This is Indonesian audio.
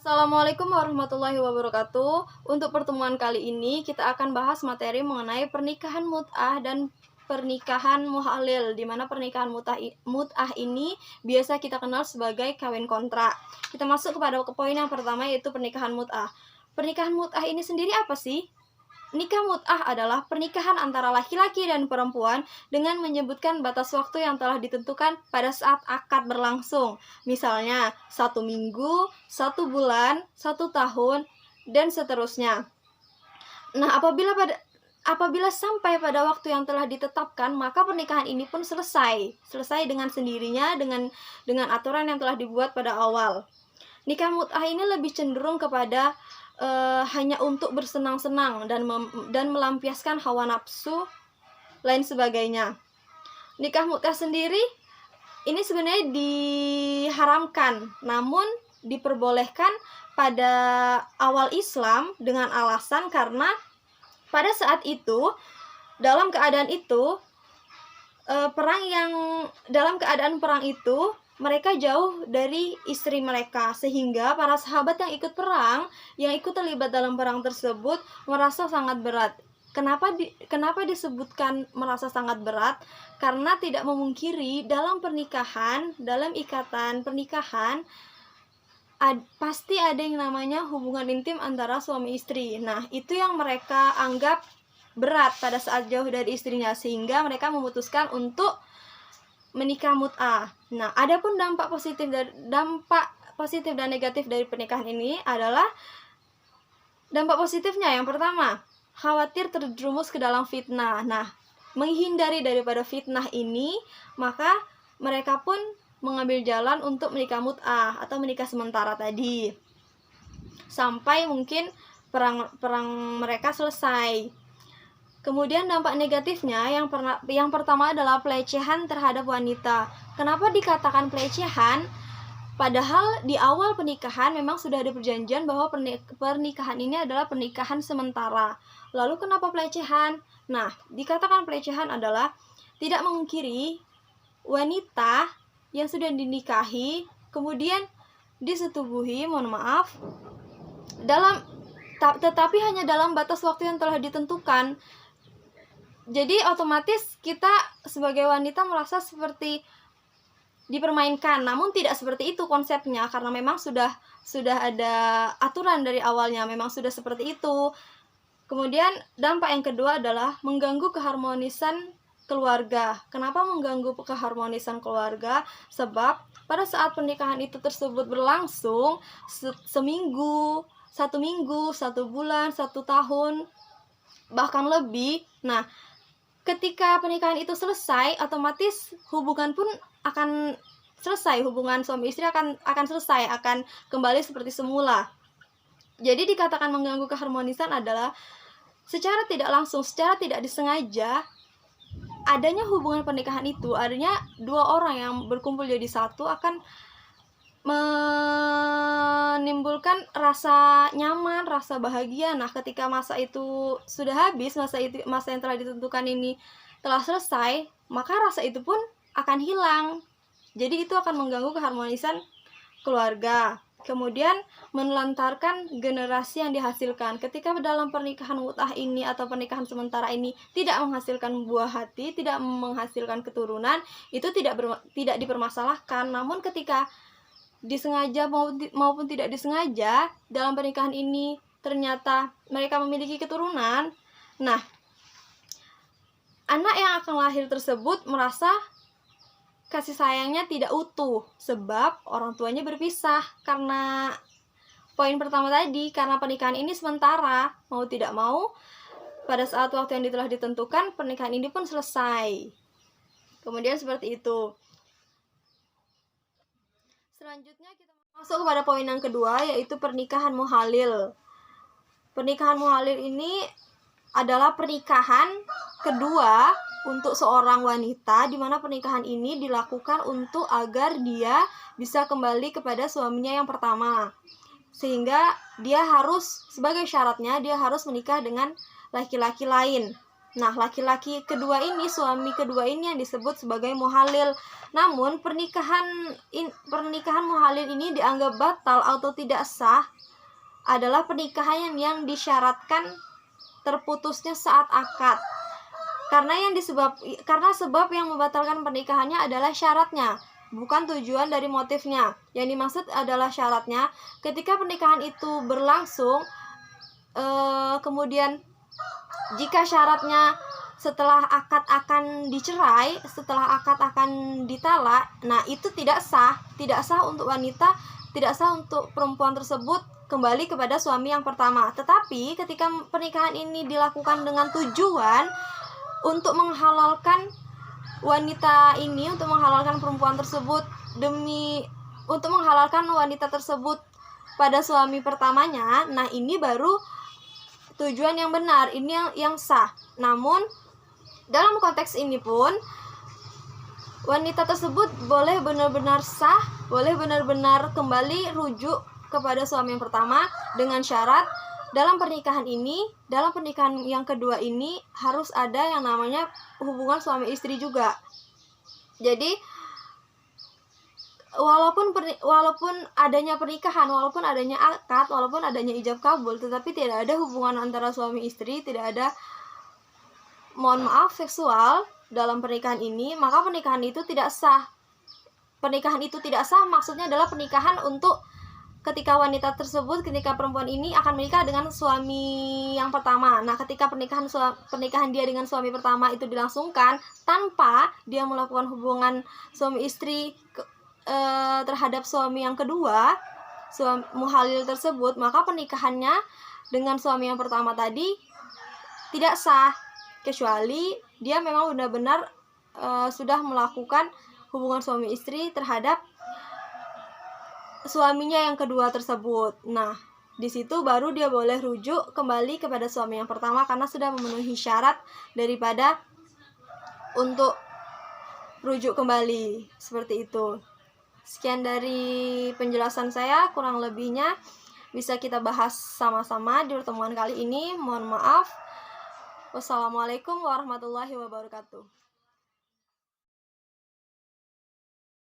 Assalamualaikum warahmatullahi wabarakatuh. Untuk pertemuan kali ini kita akan bahas materi mengenai pernikahan mut'ah dan pernikahan muhalil, di mana pernikahan mut'ah ini biasa kita kenal sebagai kawin kontrak. Kita masuk kepada poin yang pertama, yaitu pernikahan mut'ah. Pernikahan mut'ah ini sendiri apa sih? Nikah mut'ah adalah pernikahan antara laki-laki dan perempuan dengan menyebutkan batas waktu yang telah ditentukan pada saat akad berlangsung. Misalnya, 1 minggu, 1 bulan, 1 tahun, dan seterusnya. Nah, apabila sampai pada waktu yang telah ditetapkan, maka pernikahan ini pun selesai dengan sendirinya dengan aturan yang telah dibuat pada awal. Nikah mut'ah ini lebih cenderung kepada hanya untuk bersenang-senang dan melampiaskan hawa nafsu lain sebagainya. Nikah mut'ah sendiri ini sebenarnya diharamkan, namun diperbolehkan pada awal Islam dengan alasan karena pada saat itu, dalam keadaan perang itu mereka jauh dari istri mereka, sehingga para sahabat yang ikut terlibat dalam perang tersebut merasa sangat berat. Kenapa disebutkan merasa sangat berat? Karena tidak memungkiri dalam ikatan pernikahan pasti ada yang namanya hubungan intim antara suami istri. Nah, itu yang mereka anggap berat pada saat jauh dari istrinya, sehingga mereka memutuskan untuk menikah mut'ah. Nah, adapun dampak positif dan negatif dari pernikahan ini adalah dampak positifnya. Yang pertama, khawatir terjerumus ke dalam fitnah. Nah, menghindari daripada fitnah ini, maka mereka pun mengambil jalan untuk menikah mut'ah atau menikah sementara tadi, sampai mungkin perang mereka selesai. Kemudian dampak negatifnya yang pertama adalah pelecehan terhadap wanita. Kenapa dikatakan pelecehan? Padahal di awal pernikahan memang sudah ada perjanjian bahwa pernikahan ini adalah pernikahan sementara. Lalu kenapa pelecehan? Nah, dikatakan pelecehan adalah tidak memungkiri wanita yang sudah dinikahi kemudian disetubuhi, tetapi hanya dalam batas waktu yang telah ditentukan. Jadi otomatis kita sebagai wanita merasa seperti dipermainkan, namun tidak seperti itu konsepnya, karena memang sudah ada aturan dari awalnya, memang sudah seperti itu. Kemudian dampak yang kedua adalah mengganggu keharmonisan keluarga. Kenapa mengganggu keharmonisan keluarga? Sebab pada saat pernikahan itu tersebut berlangsung seminggu, 1 minggu, 1 bulan, 1 tahun, bahkan lebih. Nah, ketika pernikahan itu selesai, otomatis hubungan pun akan selesai, hubungan suami istri akan selesai, akan kembali seperti semula. Jadi dikatakan mengganggu keharmonisan adalah secara tidak langsung, secara tidak disengaja, adanya hubungan pernikahan itu, adanya 2 orang yang berkumpul jadi satu akan menimbulkan rasa nyaman, rasa bahagia. Nah, ketika masa itu sudah habis, masa yang telah ditentukan ini telah selesai, maka rasa itu pun akan hilang. Jadi itu akan mengganggu keharmonisan keluarga. Kemudian menelantarkan generasi yang dihasilkan. Ketika dalam pernikahan mut'ah ini atau pernikahan sementara ini tidak menghasilkan buah hati, tidak menghasilkan keturunan, itu tidak dipermasalahkan. Namun ketika disengaja maupun tidak disengaja dalam pernikahan ini ternyata mereka memiliki keturunan, nah, anak yang akan lahir tersebut merasa kasih sayangnya tidak utuh sebab orang tuanya berpisah. Karena poin pertama tadi, karena pernikahan ini sementara, mau tidak mau pada saat waktu yang telah ditentukan pernikahan ini pun selesai. Kemudian seperti itu. Selanjutnya kita masuk kepada poin yang kedua, yaitu pernikahan muhalil. Pernikahan muhalil ini adalah pernikahan kedua untuk seorang wanita, di mana pernikahan ini dilakukan untuk agar dia bisa kembali kepada suaminya yang pertama. Sehingga dia harus, sebagai syaratnya, dia harus menikah dengan laki-laki lain. Nah, laki-laki kedua ini, suami kedua ini yang disebut sebagai muhalil. Namun, pernikahan muhalil ini dianggap batal atau tidak sah adalah pernikahan yang disyaratkan terputusnya saat akad. Karena sebab yang membatalkan pernikahannya adalah syaratnya, bukan tujuan dari motifnya. Yang dimaksud adalah syaratnya. Ketika pernikahan itu berlangsung, kemudian jika syaratnya setelah akad akan dicerai, setelah akad akan ditalak, nah itu tidak sah untuk wanita, tidak sah untuk perempuan tersebut kembali kepada suami yang pertama. Tetapi ketika pernikahan ini dilakukan dengan tujuan untuk menghalalkan wanita ini, untuk menghalalkan perempuan tersebut, untuk menghalalkan wanita tersebut pada suami pertamanya, nah ini baru tujuan yang benar, ini yang sah. Namun dalam konteks ini pun wanita tersebut boleh benar-benar sah, boleh benar-benar kembali rujuk kepada suami yang pertama dengan syarat dalam pernikahan yang kedua ini harus ada yang namanya hubungan suami istri juga. Jadi walaupun adanya pernikahan, walaupun adanya akad, walaupun adanya ijab kabul, tetapi tidak ada hubungan antara suami istri, tidak ada, mohon maaf, seksual dalam pernikahan ini, maka pernikahan itu tidak sah. Pernikahan itu tidak sah maksudnya adalah pernikahan untuk ketika perempuan ini akan menikah dengan suami yang pertama. Nah, ketika pernikahan dia dengan suami pertama itu dilangsungkan tanpa dia melakukan hubungan suami istri terhadap suami yang kedua, suami muhalil tersebut, maka pernikahannya dengan suami yang pertama tadi tidak sah, kecuali dia memang benar-benar sudah melakukan hubungan suami istri terhadap suaminya yang kedua tersebut. Nah, di situ baru dia boleh rujuk kembali kepada suami yang pertama karena sudah memenuhi syarat daripada untuk rujuk kembali, seperti itu. Sekian dari penjelasan saya, kurang lebihnya bisa kita bahas sama-sama di pertemuan kali ini. Mohon maaf. Wassalamualaikum warahmatullahi wabarakatuh.